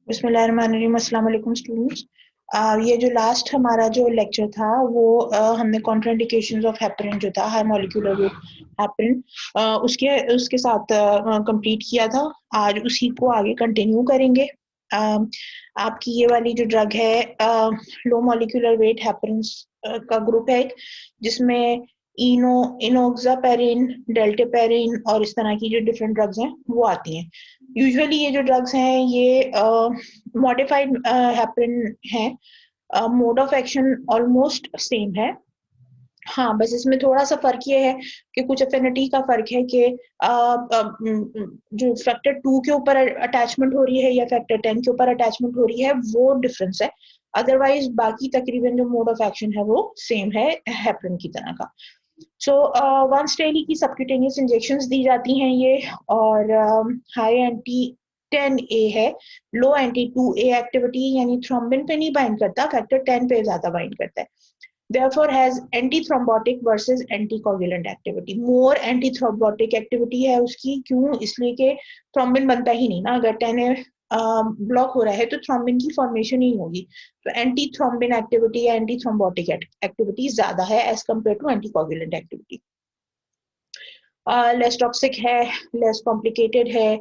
बिस्मिल्लाहिर्रहमानिर्रहीम। अस्सलाम वालेकुम स्टूडेंट्स। ये जो लास्ट हमारा जो लेक्चर था वो हमने कॉन्ट्राइंडिकेशंस ऑफ हेपरिन जो था हाई मॉलिक्यूलर वेट हेपरिन उसके उसके साथ कंप्लीट किया था। आज उसी को आगे कंटिन्यू करेंगे। आपकी ये वाली जो ड्रग है लो मॉलिक्यूलर वेट हेपरिन का ग्रुप है एक, जिसमें इनोक्सापेरिन, डेल्टेपेरिन और इस तरह की जो डिफरेंट ड्रग्स हैं वो आती हैं। यूजुअली ये जो ड्रग्स हैं ये मॉडिफाइड हेपरिन है। Mode of action almost same है। हाँ, बस इसमें थोड़ा सा फर्क ये है कि कुछ एफिनिटी का फर्क है कि जो फैक्टर 2 के ऊपर अटैचमेंट हो रही है या फैक्टर 10 के ऊपर अटैचमेंट हो रही है वो डिफरेंस है। अदरवाइज बाकी तकरीबन जो मोड ऑफ एक्शन है वो सेम है हेपरिन की तरह का। सो वंस डेली की सबक्यूटेनियस इंजेक्शंस दी जाती हैं ये। और हाई एंटी 10 ए है, लो एंटी 2 ए एक्टिविटी, यानी थ्रोम्बिन पे नहीं बाइंड करता, फैक्टर 10 पे ज्यादा बाइंड करता है। therefore has antithrombotic versus anticoagulant activity। more antithrombotic activity है उसकी। क्यों? इसलिए कि थ्रोम्बिन बनता ही नहीं ना, अगर 10 ब्लॉक हो रहा है तो थ्रोम्बिन की फॉर्मेशन ही होगी। तो एंटी थ्रोम्बिन एक्टिविटी या एंटी थ्रोम्बोटिक एक्टिविटी ज्यादा है as compared to anticoagulant activity. Less toxic है, लेस कॉम्प्लिकेटेड है।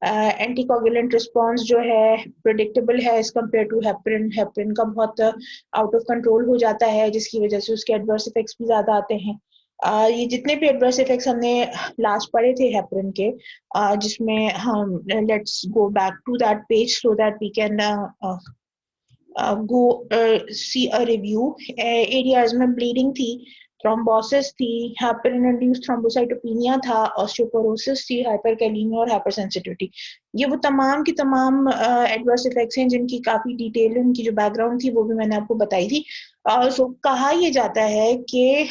एंटीकोगुलेंट रिस्पॉन्स जो है प्रिडिक्टेबल है as compared to heparin. Heparin का बहुत आउट ऑफ कंट्रोल हो जाता है जिसकी वजह से उसके एडवर्स इफेक्ट्स भी ज्यादा आते हैं। ये जितने भी एडवर्स इफेक्ट्स हमने लास्ट पढ़े थे हेपरिन के, जिसमें हम let's go back to that page so that we can go see a review। Areas में ब्लीडिंग थी, थ्रोम्बोसिस थी, हेपरिन इंड्यूस्ड थ्रोम्बोसाइटोपेनिया था, ऑस्टियोपोरोसिस थी, हाइपरकैलेमिया और हाइपरसेंसिटिविटी। ये वो तमाम की तमाम एडवर्स इफेक्ट्स हैं जिनकी काफी डिटेल उनकी जो बैकग्राउंड थी वो भी मैंने आपको बताई थी। सो कहा यह जाता है कि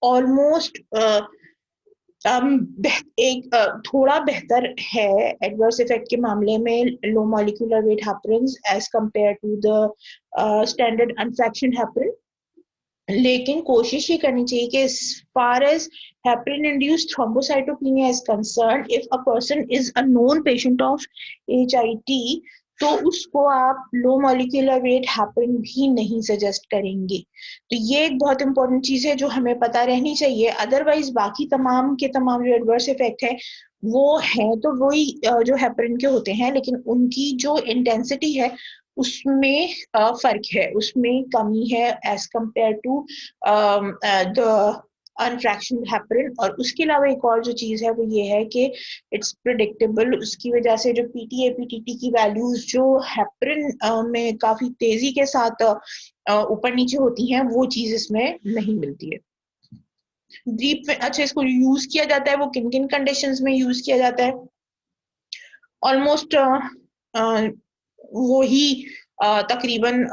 ऑलमोस्ट एक थोड़ा बेहतर है एडवर्स इफेक्ट के मामले में low molecular weight heparin as compared to the standard unfractionated heparin. लेकिन कोशिश ये करनी चाहिए कि as far as heparin induced thrombocytopenia is concerned, if a person is a known patient of HIT तो उसको आप लो मॉलिक्यूलर वेट हेपरिन भी नहीं सजेस्ट करेंगे। तो ये एक बहुत इंपॉर्टेंट चीज है जो हमें पता रहनी चाहिए। अदरवाइज बाकी तमाम के तमाम जो एडवर्स इफेक्ट है वो है तो वही जो हेपरिन के होते हैं, लेकिन उनकी जो इंटेंसिटी है उसमें फर्क है, उसमें कमी है as compared to the unfractionated heparin. और उसके अलावा एक और जो चीज है वो ये है कि इट्स प्रिडिक्टेबल। उसकी वजह से जो पीटीए पीटीटी की वैल्यूज जो हेपरिन में काफी तेजी के साथ ऊपर नीचे होती हैं वो चीज इसमें नहीं मिलती है। डीप में अच्छा इसको यूज किया जाता है, वो किन किन कंडीशंस में यूज किया जाता है? ऑलमोस्ट वो ही तकरीबन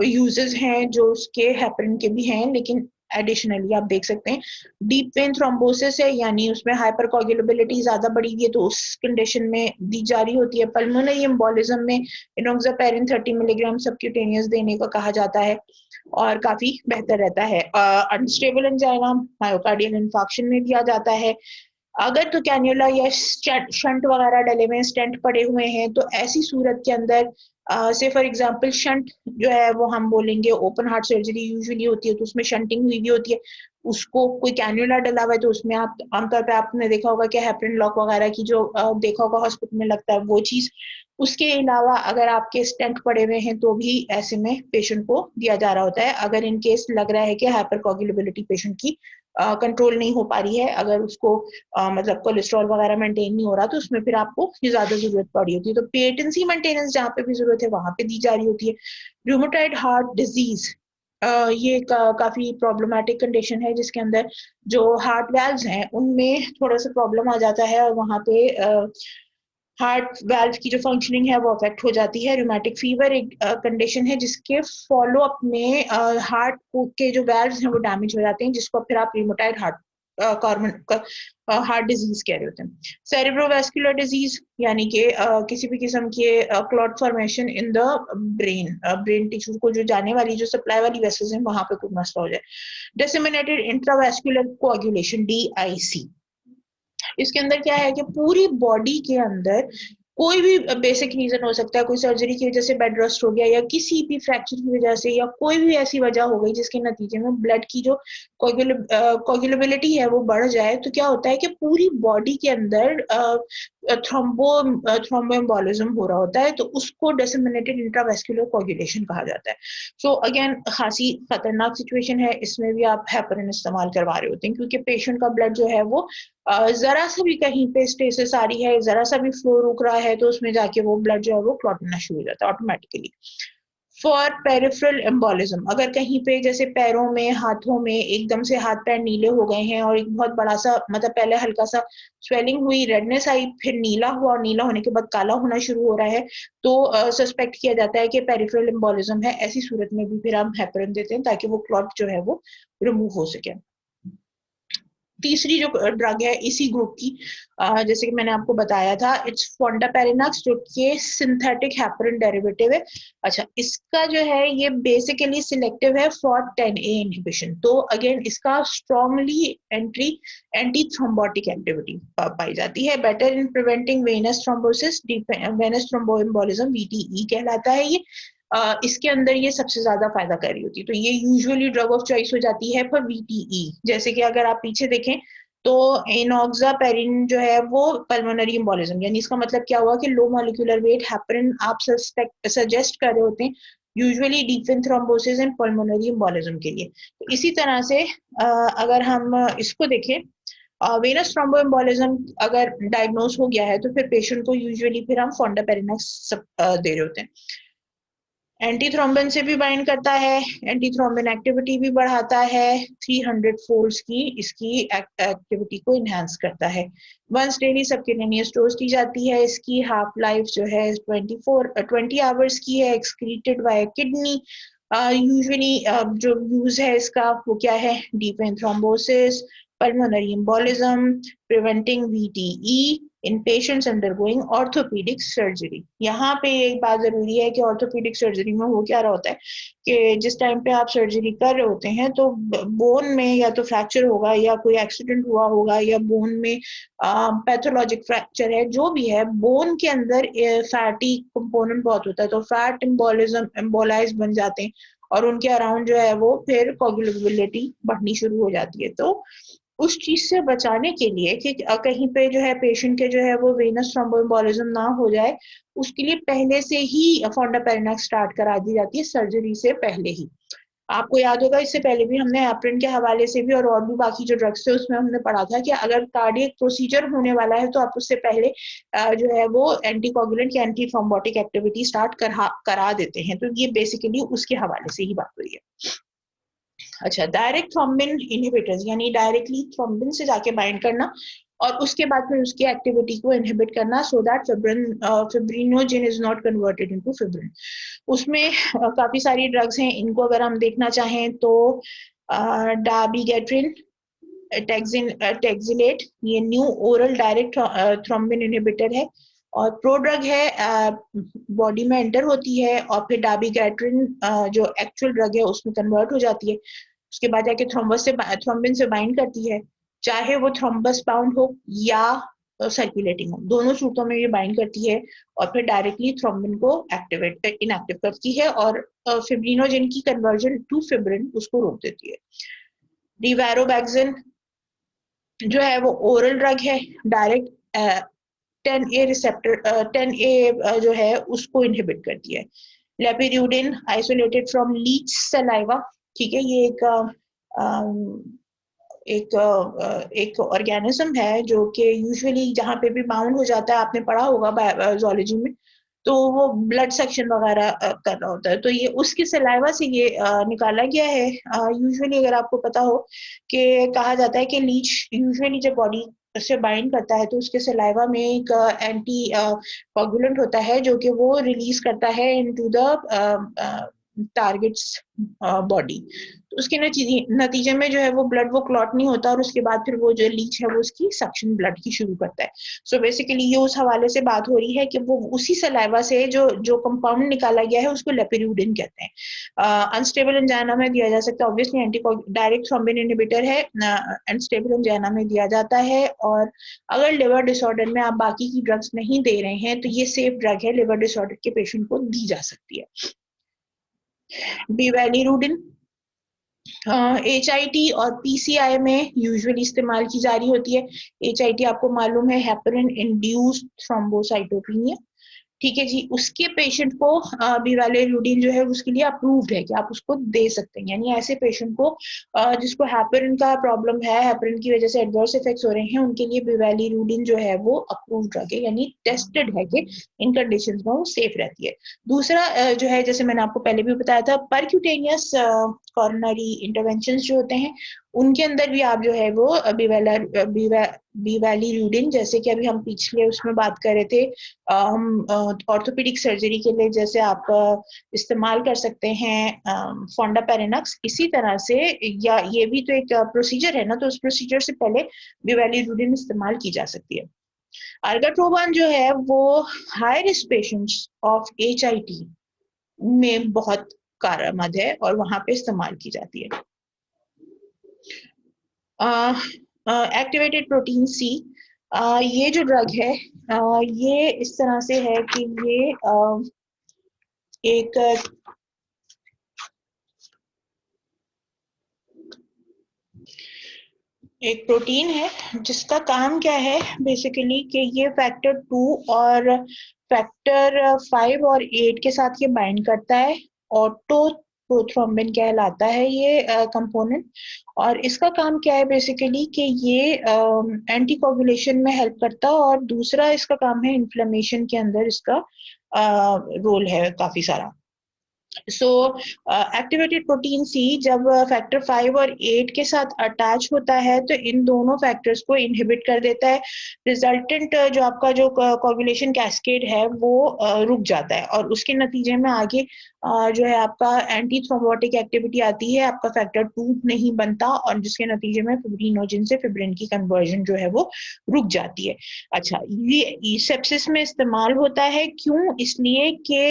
यूजेस हैं जो उसके हेपरिन के भी हैं, लेकिन एडिशनली आप देख सकते हैं डीप वेन थ्रोम्बोसिस है, यानी उसमें हाइपरकोगुलेबिलिटी ज्यादा बढ़ी हुई है तो उस कंडीशन में दी जा रही होती है। पल्मोनरी एम्बोलिज्म में इनोक्सापेरिन 30 मिलीग्राम सबक्यूटेनियस देने को कहा जाता है और काफी बेहतर रहता है। अनस्टेबल एंजाइना मायोकार्डियल इंफार्क्शन में दिया जाता है। अगर तो कैन्युला या शंट वगैरह डले हुए स्टेंट पड़े हुए हैं तो ऐसी सूरत के अंदर से फॉर एग्जांपल शंट जो है वो हम बोलेंगे ओपन हार्ट सर्जरी यूजुअली होती है तो उसमें शंटिंग हुई भी होती है। उसको कोई कैन्युला डला हुआ है तो उसमें आप आमतौर पे आपने देखा होगा कि हेपरिन लॉक वगैरह की जो देखा होगा हॉस्पिटल में लगता है वो चीज। उसके अलावा अगर आपके स्टेंट पड़े हुए हैं तो भी ऐसे में पेशेंट को दिया जा रहा होता है अगर इन केस लग रहा है कि हाइपरकोगुलेबिलिटी पेशेंट की कंट्रोल नहीं हो पा रही है, अगर उसको मतलब कोलेस्ट्रॉल वगैरह मेंटेन नहीं हो रहा तो उसमें फिर आपको ये ज्यादा जरूरत पड़ी होती है। तो पेटेंसी मेंटेनेंस जहाँ पे भी जरूरत है वहां पे दी जा रही होती है। रूमेटॉइड हार्ट डिजीज ये काफी प्रॉब्लमेटिक कंडीशन है जिसके अंदर जो हार्ट वैल्व्स हैं उनमें थोड़ा सा प्रॉब्लम आ जाता है और वहां पे हार्ट वैल्व की जो फंक्शनिंग है वो अफेक्ट हो जाती है। रूमेटिक फीवर एक कंडीशन है जिसके फॉलो अप में हार्ट के जो वैल्व्स हैं वो डैमेज हो जाते हैं, जिसको फिर आप रिमोटाइड हार्ट हार्ट डिजीज कह रहे होते हैं। सेरेब्रोवास्कुलर डिजीज यानी कि किसी भी किस्म के clot formation in the brain, brain tissue को जो जाने वाली जो सप्लाई वाली वेसल्स हैं वहां पे कोई मसला हो जाए। डिसेमिनेटेड इंट्रावास्कुलर कोआगुलेशन DIC, इसके अंदर क्या है कि पूरी बॉडी के अंदर कोई भी बेसिक रीजन हो सकता है, कोई सर्जरी की वजह से बेड रेस्ट हो गया या किसी भी फ्रैक्चर की वजह से या कोई भी ऐसी वजह हो गई जिसके नतीजे में ब्लड की जो कोगुलेबिलिटी है वो बढ़ जाए, तो क्या होता है कि पूरी बॉडी के अंदर थ्रोम्बोएम्बोलिज्म हो रहा होता है, तो उसको डिसेमिनेटेड इंट्रावेस्कुलर कोगुलेशन कहा जाता है। सो अगेन खासी खतरनाक सिचुएशन है, इसमें भी आप हेपरिन इस्तेमाल करवा रहे होते हैं क्योंकि पेशेंट का ब्लड जो है वो जरा सा भी कहीं पे स्टेसिस आ रही है, जरा सा भी फ्लो रुक रहा है, तो उसमें जाके वो ब्लड जो है वो क्लॉट होना शुरू हो जाता है ऑटोमेटिकली। फॉर पेरिफेरल एम्बोलिज्म, अगर कहीं पे जैसे पैरों में, हाथों में एकदम से हाथ पैर नीले हो गए हैं और एक बहुत बड़ा सा, मतलब पहले हल्का सा स्वेलिंग हुई, रेडनेस आई, फिर नीला हुआ और नीला होने के बाद काला होना शुरू हो रहा है, तो सस्पेक्ट किया जाता है कि पेरिफेरल एम्बोलिज्म है। ऐसी सूरत में भी फिर हम हेपरिन देते हैं ताकि वो क्लॉट जो है वो रिमूव हो सके। तीसरी जो ड्रग है इसी ग्रुप की, जैसे कि मैंने आपको बताया था, इट्स फोंडापेरिनक्स, जो कि सिंथेटिक हेपरिन डेरिवेटिव है। अच्छा, इसका जो है ये बेसिकली सिलेक्टिव है फॉर 10A इनहिबिशन, तो अगेन इसका स्ट्रांगली एंटी थ्रोम्बोटिक एक्टिविटी पाई जाती है। Better in preventing venous thrombosis, venous thromboembolism, VTE कहलाता है ये। इसके अंदर ये सबसे ज्यादा फायदा कर रही होती है, तो ये यूजुअली ड्रग ऑफ चॉइस हो जाती है फॉर VTE। जैसे कि अगर आप पीछे देखें तो एनॉक्सापेरिन जो है वो पल्मोनरी एम्बोलिज्म, यानी इसका मतलब क्या हुआ कि लो मॉलिक्यूलर वेट हेपरिन आप सजेस्ट कर रहे होते हैं usually deep vein thrombosis and pulmonary embolism के लिए। तो इसी तरह से अगर हम इसको देखें, वेनस थ्रोम्बोएम्बोलिज्म अगर डायग्नोज हो गया है तो फिर पेशेंट को यूजुअली फिर हम फोंडापेरिनक्स दे रहे होते हैं। एंटी थ्रोम्बिन से भी बाइंड करता है, एंटी थ्रोम्बिन एक्टिविटी भी बढ़ाता है, 300 फोल्ड्स की इसकी एक्टिविटी को इनहेंस करता है। वंस डेली सबक्यूटेनियस डोज की जाती है। इसकी हाफ लाइफ जो है 20 आवर्स की है, एक्सक्रीटेड बाय किडनी। यूजुअली जो यूज है इसका वो क्या है, deep vein thrombosis, pulmonary embolism, preventing VTE in patients undergoing orthopedic surgery। यहाँ पे एक बात जरूरी है कि ऑर्थोपेडिक सर्जरी में हो क्या रहा होता है कि जिस टाइम पे आप सर्जरी कर रहे होते हैं तो बोन में या तो फ्रैक्चर होगा या कोई एक्सीडेंट हुआ होगा या बोन में पैथोलॉजिक फ्रैक्चर है, जो भी है, बोन के अंदर फैटी कंपोनेंट बहुत होता है, तो फैट एम्बोलिज्म, एम्बोलाइज बन जाते हैं और उनके अराउंड जो है वो फिर कोगुलेबिलिटी बढ़नी शुरू हो जाती है। तो उस चीज से बचाने के लिए कि कहीं पे जो है पेशेंट के जो है वो वेनस थ्रोम्बोएम्बोलिज्म ना हो जाए, उसके लिए पहले से ही फोंडापेरिनक्स स्टार्ट करा दी जाती है सर्जरी से पहले ही। आपको याद होगा इससे पहले भी हमने एप्रिन के हवाले से भी और भी बाकी जो ड्रग्स थे उसमें हमने पढ़ा था कि अगर कार्डियक प्रोसीजर होने वाला है तो आप उससे पहले जो है वो एंटीकोगुलेंट या एंटी थ्रोम्बोटिक एक्टिविटी स्टार्ट करा देते हैं, तो ये बेसिकली उसके हवाले से ही बात हुई है। अच्छा, डायरेक्ट थ्रोम्बिन इनहिबिटर्स, यानी डायरेक्टली थ्रोम्बिन से जाके बाइंड करना और उसके बाद फिर उसकी एक्टिविटी को इनहिबिट करना so that fibrinogen is not converted into fibrin. उसमें काफी सारी ड्रग्स हैं, इनको अगर हम देखना चाहें तो डाबिगेट्रिन, टेक्सिलेट, ये new oral direct thrombin inhibitor है और प्रोड्रग है, बॉडी में एंटर होती है और फिर डाबिगेट्रिन जो एक्चुअल ड्रग है उसमें कन्वर्ट हो जाती है, उसके बाद जाके थ्रोम्बिन से बाइंड करती है, चाहे वो थ्रोम्बस बाउंड हो या सर्कुलेटिंग हो, दोनों सूरतों में ये बाइंड करती है और फिर डायरेक्टली थ्रोम्बिन को इनएक्टिव करती है और फिब्रिनोजेन की कन्वर्जन टू फिब्रिन उसको रोक देती है। रिवारोबैक्सिन जो है वो ओरल ड्रग है, डायरेक्ट 10A रिसेप्टर 10A जो है उसको इनहिबिट करती है। लेपिड्यूडिन आइसोलेटेड फ्रॉम लीच सलाइवा, ठीक है, ये एक ऑर्गेनिज्म है जो कि यूजुअली जहाँ पे भी बाउंड हो जाता है, आपने पढ़ा होगा जूलॉजी में, तो वो ब्लड सेक्शन वगैरह कर रहा होता है, तो ये उसके सलाइवा से ये निकाला गया है। यूजुअली अगर आपको पता हो कि कहा जाता है कि लीच यूजुअली जब बॉडी से बाइंड करता है तो उसके सलाइवा में एक एंटी कोगुलेंट होता है जो कि वो रिलीज करता है इनटू द टारगेट्स बॉडी, तो उसके नतीजे में जो है वो ब्लड वो क्लॉट नहीं होता और उसके बाद फिर वो जो लीच है वो उसकी सक्शन ब्लड की शुरू करता है। सो बेसिकली ये उस हवाले से बात हो रही है कि वो उसी सलाइवा से जो जो कंपाउंड निकाला गया है उसको लेपिड्यूडिन कहते हैं। अनस्टेबल एंजाइना में दिया जा सकता है, ऑब्वियसली डायरेक्ट थ्रोम्बिन इनहिबिटर है, अनस्टेबल एंजाइना में दिया जाता है। और अगर लिवर डिसऑर्डर में आप बाकी की ड्रग्स नहीं दे रहे हैं तो ये सेफ ड्रग है, लिवर डिसऑर्डर के पेशेंट को दी जा सकती है। बिवेलिरुडिन HIT और PCI में यूजुअली इस्तेमाल की जा रही होती है। HIT आपको मालूम है हेपरिन इंड्यूस्ड थ्रोम्बोसाइटोपेनिया, ठीक है जी। उसके पेशेंट को बिवेलिरुडिन जो है उसके लिए अप्रूव्ड है कि आप उसको दे सकते हैं, यानी ऐसे पेशेंट को जिसको हेपरिन का प्रॉब्लम है, हेपरिन की वजह से एडवर्स इफेक्ट्स हो रहे हैं, उनके लिए बिवेलिरुडिन जो है वो अप्रूव्ड ड्रग है, यानी टेस्टेड है कि इन कंडीशंस में वो सेफ रहती है। दूसरा जो है, जैसे मैंने आपको पहले भी बताया था, परक्यूटेनियस कॉरोनरी इंटरवेंशंस जो होते हैं उनके अंदर भी आप जो है वो बिवेलिरुडिन, जैसे कि अभी हम पिछले उसमें बात कर रहे थे, हम ऑर्थोपेडिक सर्जरी के लिए जैसे आप इस्तेमाल कर सकते हैं फोंडापेरेनक्स, इसी तरह से या ये भी तो एक प्रोसीजर है ना, तो उस प्रोसीजर से पहले बिवेलिरुडिन इस्तेमाल की जा सकती है। अर्गाट्रोबान जो है वो high risk patients of HIT में बहुत कारआमद है और वहां पे इस्तेमाल की जाती है। एक्टिवेटेड प्रोटीन C, ये जो ड्रग है ये इस तरह से है कि ये एक प्रोटीन है जिसका काम क्या है बेसिकली कि ये फैक्टर 2 और फैक्टर 5 और 8 के साथ ये बाइंड करता है। ऑटो प्रोथ्रोम्बिन कहलाता है ये कंपोनेंट, और इसका काम क्या है बेसिकली कि ये एंटीकोगुलेशन में हेल्प करता है, और दूसरा इसका काम है इन्फ्लेमेशन के अंदर इसका रोल है काफी सारा। सो एक्टिवेटेड प्रोटीन C जब फैक्टर 5 और 8 के साथ अटैच होता है तो इन दोनों फैक्टर्स को इनहिबिट कर देता है। रिजल्टेंट जो आपका जो कोगुलेशन कैस्केड है वो रुक जाता है, और उसके नतीजे में आगे जो है आपका एंटी थ्रोम्बोटिक एक्टिविटी आती है, आपका फैक्टर 2 नहीं बनता, और जिसके नतीजे में फिब्रिनोजन से फिब्रिन की कन्वर्जन जो है वो रुक जाती है। अच्छा, ये सेप्सिस में इस्तेमाल होता है, क्यों? इसलिए कि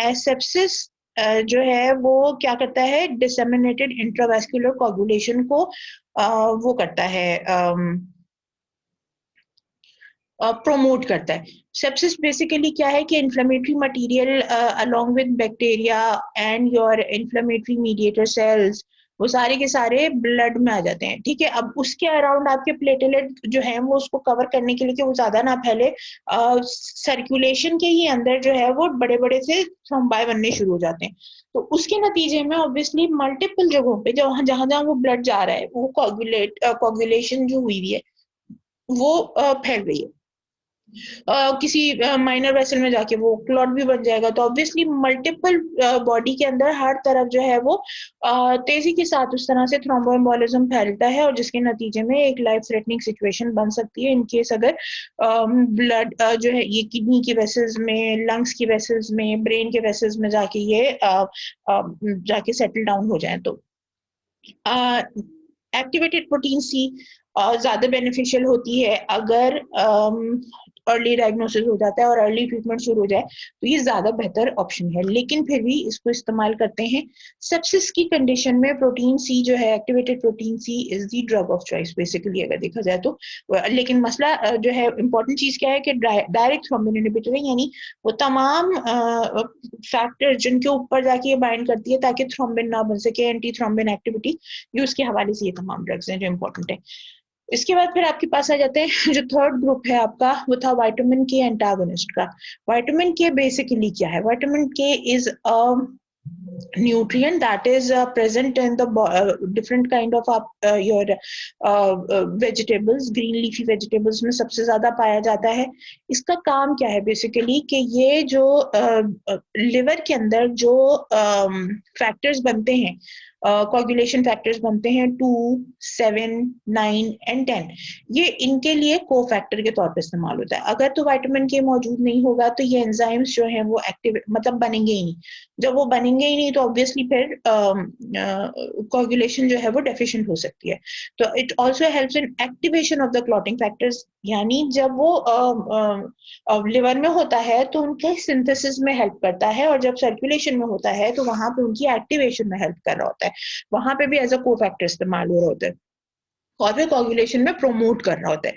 एसेप्सिस जो है वो क्या करता है, डिसेमिनेटेड इंट्रावेस्कुलर कोगुलेशन को वो करता है, प्रोमोट करता है। सेप्सिस बेसिकली क्या है कि inflammatory material along with bacteria and your inflammatory mediator cells वो सारे के सारे ब्लड में आ जाते हैं, ठीक है। अब उसके अराउंड आपके प्लेटलेट जो है वो उसको कवर करने के लिए कि वो ज्यादा ना फैले, सर्कुलेशन के ही अंदर जो है वो बड़े बड़े से थ्रोम्बाई बनने शुरू हो जाते हैं। तो उसके नतीजे में ऑब्वियसली मल्टीपल जगहों पे जहां जहां वो ब्लड जा रहा है वो कोगुलेशन जो हुई है वो फैल रही है, किसी माइनर वेसल में जाके वो क्लॉट भी बन जाएगा। तो ऑब्वियसली मल्टीपल बॉडी के अंदर हर तरफ जो है वो तेजी के साथ उस तरह से थ्रोम्बोएम्बोलिज्म फैलता है, और जिसके नतीजे में एक लाइफ थ्रेटनिंग सिचुएशन बन सकती है इनकेस अगर ब्लड जो है ये किडनी की वेसल्स में, लंग्स की वेसल्स में, ब्रेन के वेसल्स में जाके ये जाके सेटल डाउन हो जाए। तो एक्टिवेटेड प्रोटीन C ज्यादा बेनिफिशियल होती है अगर अर्ली डायग्नोसिस हो जाता है और अर्ली ट्रीटमेंट शुरू हो जाए, तो ये ज्यादा बेहतर ऑप्शन है। लेकिन फिर भी इसको इस्तेमाल करते हैं सेप्सिस की कंडीशन में। प्रोटीन C जो है, activated protein C is the drug of choice basically अगर देखा जाए तो। लेकिन मसला जो है, इंपॉर्टेंट चीज क्या है कि डायरेक्ट थ्रोम्बिन इनहिबिटर है, यानी वो तमाम फैक्टर जिनके ऊपर जाके ये बाइंड करती है ताकि थ्रोम्बिन ना बन सके, एंटी थ्रोम्बिन एक्टिविटी, ये उसके हवाले से ये तमाम ड्रग्स हैं जो इंपॉर्टेंट है। इसके बाद फिर आपके पास आ जाते हैं जो थर्ड ग्रुप है आपका, वो था विटामिन के एंटागोनिस्ट का। विटामिन के बेसिकली क्या है? विटामिन के is a nutrient that is present in the different kind of your vegetables, green leafy vegetables में सबसे ज्यादा पाया जाता है। इसका काम क्या है बेसिकली कि ये जो लिवर के अंदर जो फैक्टर्स बनते हैं, कोगुलेशन फैक्टर्स बनते हैं 2, 7, 9 एंड 10, ये इनके लिए को फैक्टर के तौर पे इस्तेमाल होता है। अगर तो विटामिन के मौजूद नहीं होगा तो ये एंजाइम्स जो हैं वो एक्टिव मतलब बनेंगे ही नहीं। जब वो बनेंगे ही नहीं नहीं तो ऑब्वियसली फिर कोगुलेशन जो है वो डेफिशिएंट हो सकती है। तो it also helps in activation of the clotting factors, यानी जब वो लिवर में होता है तो उनके सिंथेसिस में हेल्प करता है, और जब सर्कुलेशन में होता है तो वहां पे उनकी एक्टिवेशन में हेल्प कर रहा होता है, वहां पे भी एज अ को फैक्टर इस्तेमाल हो रहा होता है और फिर कोगुलेशन में प्रोमोट कर रहा होता है।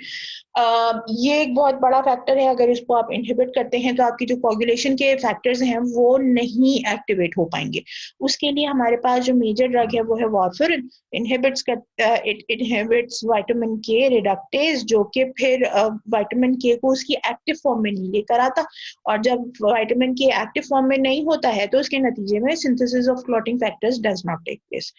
ये एक बहुत बड़ा फैक्टर है, अगर इसको आप इनहिबिट करते हैं तो आपकी जो कोगुलेशन के फैक्टर्स हैं वो नहीं एक्टिवेट हो पाएंगे। उसके लिए हमारे पास जो मेजर ड्रग है वो है वार्फरिन। इट इनहिबिट्स विटामिन के रिडक्टेज, जो कि फिर विटामिन के को उसकी एक्टिव फॉर्म में नहीं लेकर आता, और जब विटामिन के एक्टिव फॉर्म में नहीं होता है तो उसके नतीजे में synthesis of clotting factors does not take place.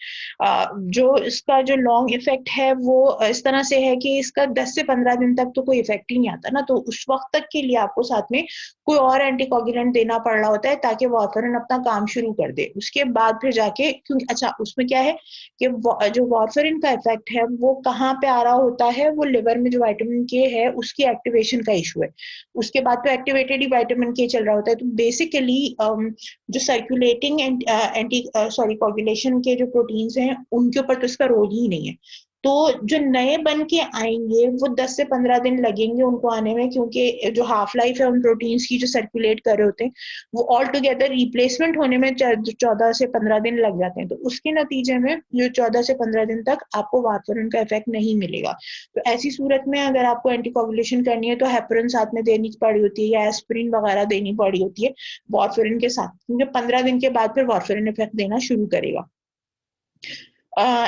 जो इसका जो लॉन्ग इफेक्ट है वो इस तरह से है कि इसका 10 से 15 दिन तक तो कोई इफेक्ट ही नहीं आता ना, तो उस वक्त तक के लिए आपको साथ में कोई और एंटीकोगुलेंट देना पड़ रहा होता है ताकि वार्फरिन अपना काम शुरू कर दे। उसके बाद फिर जाके, क्योंकि अच्छा उसमें क्या है कि जो वार्फरिन का इफेक्ट है वो कहाँ पे आ रहा होता है, वो लिवर में जो विटामिन के है उसकी एक्टिवेशन का इशू है। उसके बाद तो एक्टिवेटेड ही विटामिन के चल रहा होता है। तो बेसिकली जो सर्कुलेटिंग एंटी सॉरी कोगुलेशन के जो प्रोटीन्स हैं उनके ऊपर तो इसका रोल ही नहीं है। तो जो नए बन के आएंगे वो 10 से 15 दिन लगेंगे उनको आने में, क्योंकि जो हाफ लाइफ है उन प्रोटीन्स की जो सर्कुलेट कर रहे होते हैं वो ऑल टुगेदर रिप्लेसमेंट होने में 14 से 15 दिन लग जाते हैं। तो उसके नतीजे में जो 14 से 15 दिन तक आपको वार्फरिन का इफेक्ट नहीं मिलेगा। तो ऐसी सूरत में अगर आपको एंटीकोगुलेशन करनी है तो हेपरिन साथ में देनी पड़ी होती है या एस्पिरिन वगैरह देनी पड़ी होती है वार्फरिन के साथ, क्योंकि 15 दिन के बाद फिर वार्फरिन इफेक्ट देना शुरू करेगा।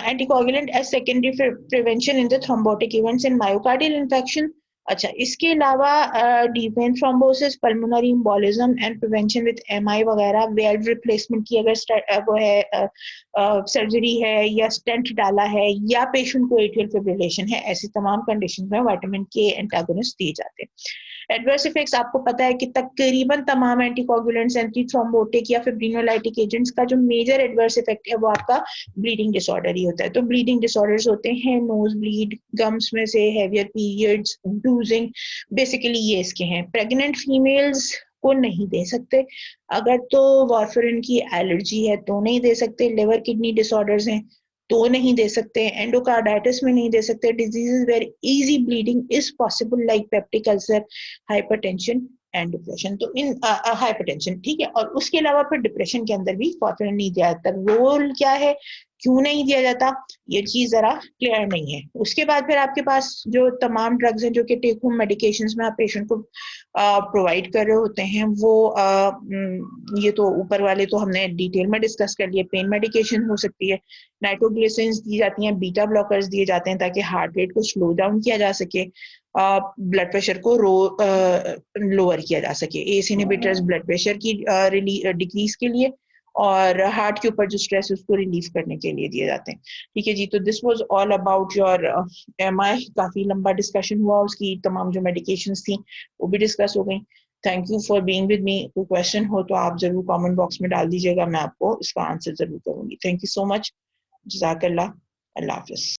Anticoagulant as secondary prevention in the thrombotic events in myocardial infarction। अच्छा, इसके अलावा deep vein thrombosis, pulmonary embolism and prevention with MI वगैरह, वेल्व रिप्लेसमेंट की अगर वो है सर्जरी है या स्टेंट डाला है या पेशेंट को एट्रियल फिब्रिलेशन है, ऐसी तमाम कंडीशन में विटामिन के एंटागोनिस्ट दिए जाते हैं। एडवर्स इफेक्ट्स आपको पता है कि तकरीबन तमाम एंटीकोगुलेंट्स, एंटी थ्रोम्बोटिक या फिब्रिनोलाइटिक एजेंट्स का जो मेजर एडवर्स इफेक्ट है वो आपका ब्लीडिंग डिसऑर्डर ही होता है। तो ब्लीडिंग डिसऑर्डर्स होते हैं नोज ब्लीड, गम्स में से हेवियर पीरियड्स, ब्रूजिंग, बेसिकली ये इसके हैं। प्रेग्नेंट फीमेल्स को नहीं दे सकते, अगर तो वार्फरिन की एलर्जी है तो नहीं दे सकते, लिवर किडनी डिसऑर्डर्स हैं तो नहीं दे सकते, एंडोकार्डाइटिस में नहीं दे सकते, diseases where easy bleeding is possible like peptic ulcer, hypertension and depression. तो इन हाइपरटेंशन ठीक है, और उसके अलावा फिर डिप्रेशन के अंदर भी वार्फरिन नहीं दिया जाता। रोल क्या है, क्यों नहीं दिया जाता, ये चीज जरा क्लियर नहीं है। उसके बाद फिर आपके पास जो तमाम ड्रग्स हैं जो कि टेक होम मेडिकेशंस में आप पेशेंट को प्रोवाइड कर रहे होते हैं वो ये तो ऊपर वाले तो हमने डिटेल में डिस्कस कर लिए। पेन मेडिकेशन हो सकती है, नाइट्रोग्लिसरिन्स दी जाती हैं, बीटा ब्लॉकर्स दिए जाते हैं ताकि हार्ट रेट को स्लो डाउन किया जा सके, ब्लड प्रेशर को लोअर किया जा सके, एस इनहिबिटर्स ब्लड प्रेशर की डिक्रीज के लिए और हार्ट के ऊपर जो स्ट्रेस है उसको रिलीफ करने के लिए दिए जाते हैं। ठीक है जी, तो this was all about your MI. काफी लंबा डिस्कशन हुआ, उसकी तमाम जो मेडिकेशंस थी वो भी डिस्कस हो गई। Thank you for being with me. कोई क्वेश्चन हो तो आप जरूर कमेंट बॉक्स में डाल दीजिएगा, मैं आपको इसका आंसर जरूर करूंगी। Thank you so much. जज़ाकल्लाह। अल्लाह हाफिज।